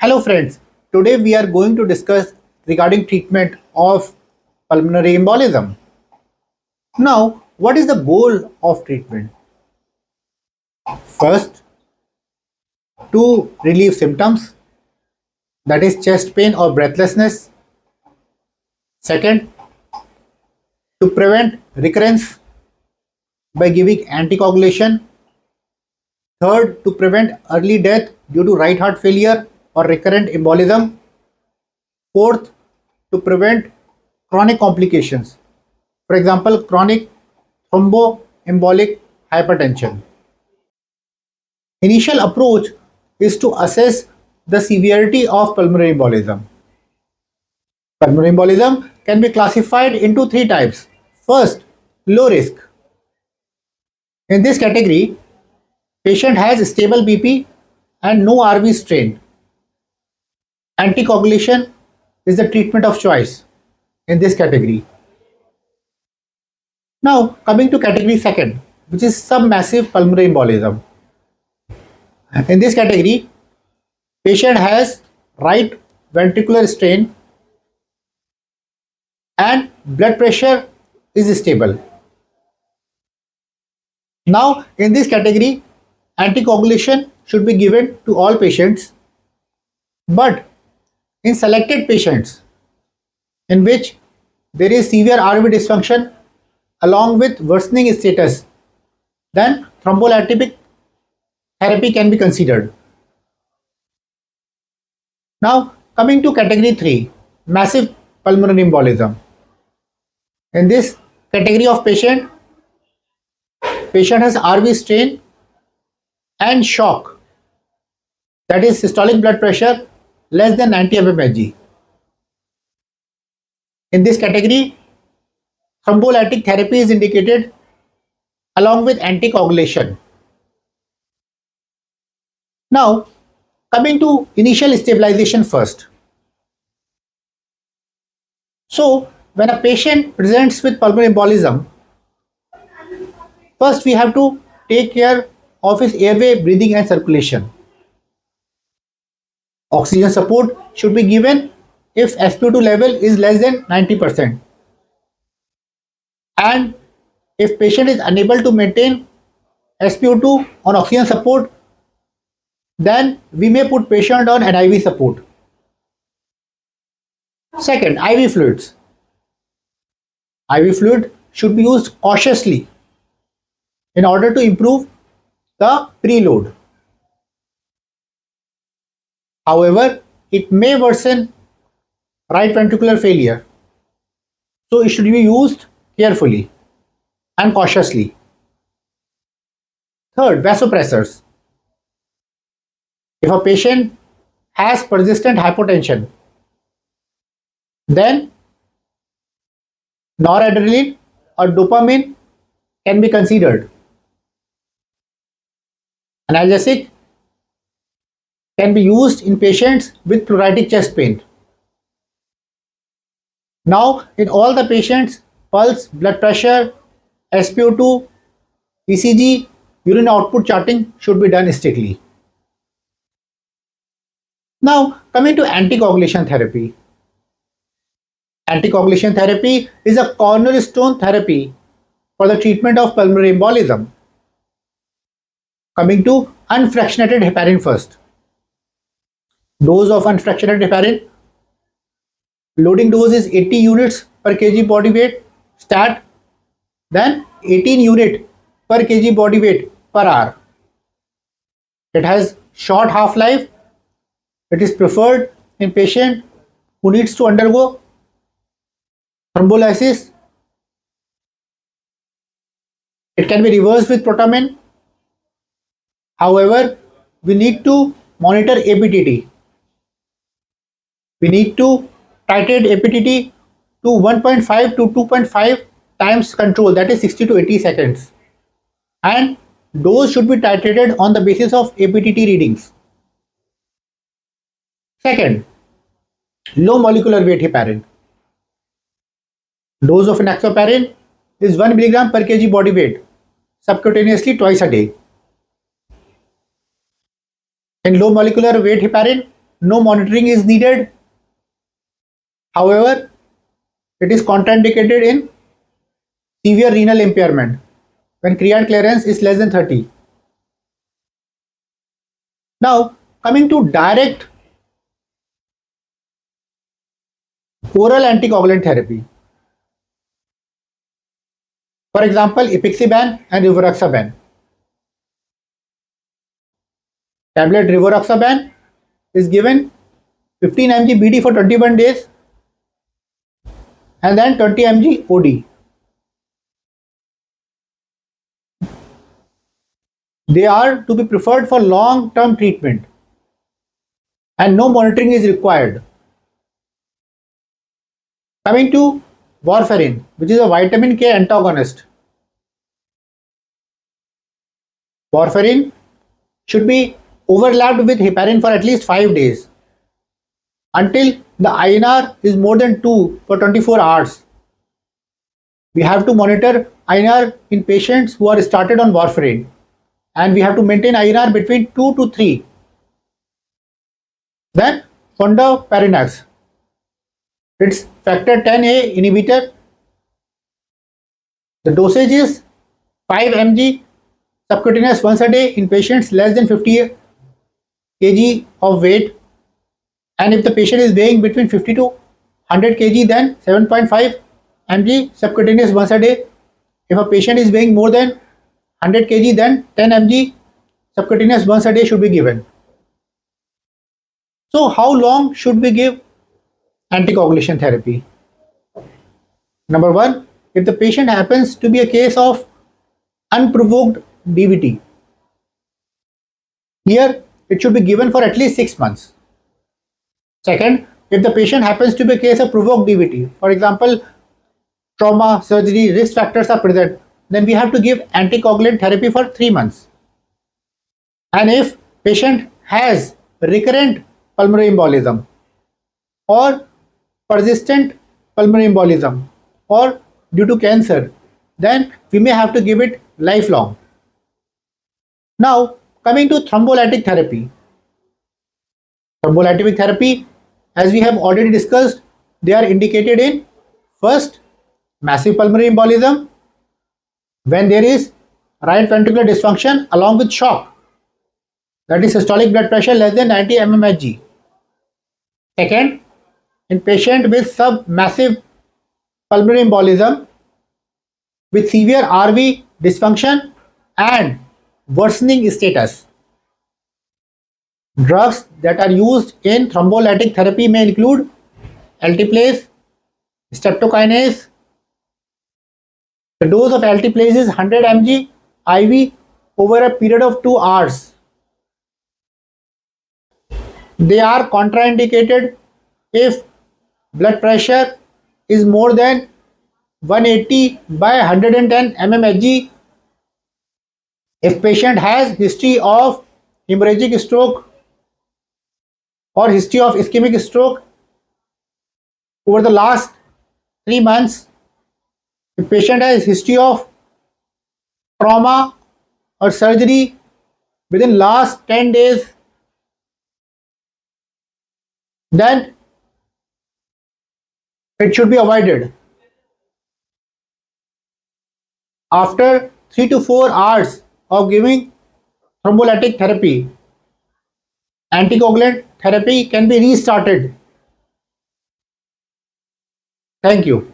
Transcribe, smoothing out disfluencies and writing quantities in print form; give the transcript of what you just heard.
Hello friends, today we are going to discuss regarding treatment of pulmonary embolism. Now, what is the goal of treatment? First, to relieve symptoms, that is chest pain or breathlessness. Second, to prevent recurrence by giving anticoagulation. Third, to prevent early death due to right heart failure or recurrent embolism. Fourth, to prevent chronic complications. For example, chronic thromboembolic hypertension. Initial approach is to assess the severity of pulmonary embolism. Pulmonary embolism can be classified into three types. First, low risk. In this category, patient has stable BP and no RV strain. Anticoagulation is the treatment of choice in this category. Now, coming to category second, which is submassive pulmonary embolism. In this category, patient has right ventricular strain and blood pressure is stable. Now, in this category, anticoagulation should be given to all patients, but in selected patients in which there is severe RV dysfunction along with worsening status, then thrombolytic therapy can be considered. Now, coming to category 3, massive pulmonary embolism. In this category of patient has RV strain and shock, that is systolic blood pressure less than 90 mmHg. In this category, thrombolytic therapy is indicated along with anticoagulation. Now, coming to initial stabilization first. So, when a patient presents with pulmonary embolism, first we have to take care of his airway, breathing and circulation. Oxygen support should be given if spo2 level is less than 90%. And if patient is unable to maintain spo2 on oxygen support, then we may put patient on NIV support. Second, IV fluids. IV fluid should be used cautiously in order to improve the preload. However, it may worsen right ventricular failure, so it should be used carefully and cautiously. Third, vasopressors. If a patient has persistent hypotension, then noradrenaline or dopamine can be considered. Analgesic can be used in patients with pleuritic chest pain. Now, in all the patients, pulse, blood pressure, spo2, ECG, urine output charting should be done strictly. Now, coming to anticoagulation therapy. Anticoagulation therapy is a cornerstone therapy for the treatment of pulmonary embolism. Coming to unfractionated heparin first. Dose of unfractionated heparin. Loading dose is 80 units per kg body weight stat, then 18 unit per kg body weight per hour. It has short half-life. It is preferred in patient who needs to undergo thrombolysis. It can be reversed with protamine. However, we need to monitor APTT. We need to titrate APTT to 1.5 to 2.5 times control, that is 60 to 80 seconds. And dose should be titrated on the basis of APTT readings. Second, low molecular weight heparin. Dose of enoxaparin is 1 mg per kg body weight subcutaneously twice a day. In low molecular weight heparin, no monitoring is needed. However, it is contraindicated in severe renal impairment when creat clearance is less than 30. Now, coming to direct oral anticoagulant therapy. For example, Epixiban and Rivaroxaban. Tablet Rivaroxaban is given 15 mg BD for 21 days and then 20 mg OD. They are to be preferred for long-term treatment and no monitoring is required. Coming to warfarin, which is a vitamin K antagonist. Warfarin should be overlapped with heparin for at least 5 days until the INR is more than 2 for 24 hours. We have to monitor INR in patients who are started on warfarin and we have to maintain INR between 2 to 3. Then Fondaparinux, it's factor 10A inhibitor. The dosage is 5 mg subcutaneous once a day in patients less than 50 kg of weight, and if the patient is weighing between 50 to 100 kg, then 7.5 mg subcutaneous once a day. If a patient is weighing more than 100 kg, then 10 mg subcutaneous once a day should be given. So how long should we give anticoagulation therapy? Number one, if the patient happens to be a case of unprovoked DVT, here it should be given for at least 6 months. Second, if the patient happens to be a case of provoked DVT, for example, trauma, surgery, risk factors are present, then we have to give anticoagulant therapy for 3 months. And if patient has recurrent pulmonary embolism or persistent pulmonary embolism or due to cancer, then we may have to give it lifelong. Now, coming to thrombolytic therapy. Thrombolytic therapy, as we have already discussed, they are indicated in first, massive pulmonary embolism, when there is right ventricular dysfunction along with shock, that is systolic blood pressure less than 90 mmHg. Second, in patient with submassive pulmonary embolism with severe RV dysfunction and worsening status. Drugs that are used in thrombolytic therapy may include alteplase, streptokinase. The dose of alteplase is 100 mg IV over a period of 2 hours. They are contraindicated if blood pressure is more than 180 by 110 mmHg, if patient has history of hemorrhagic stroke or history of ischemic stroke over the last 3 months, if patient has history of trauma or surgery within last 10 days, then it should be avoided. After 3 to 4 hours of giving thrombolytic therapy, anticoagulant therapy can be restarted. Thank you.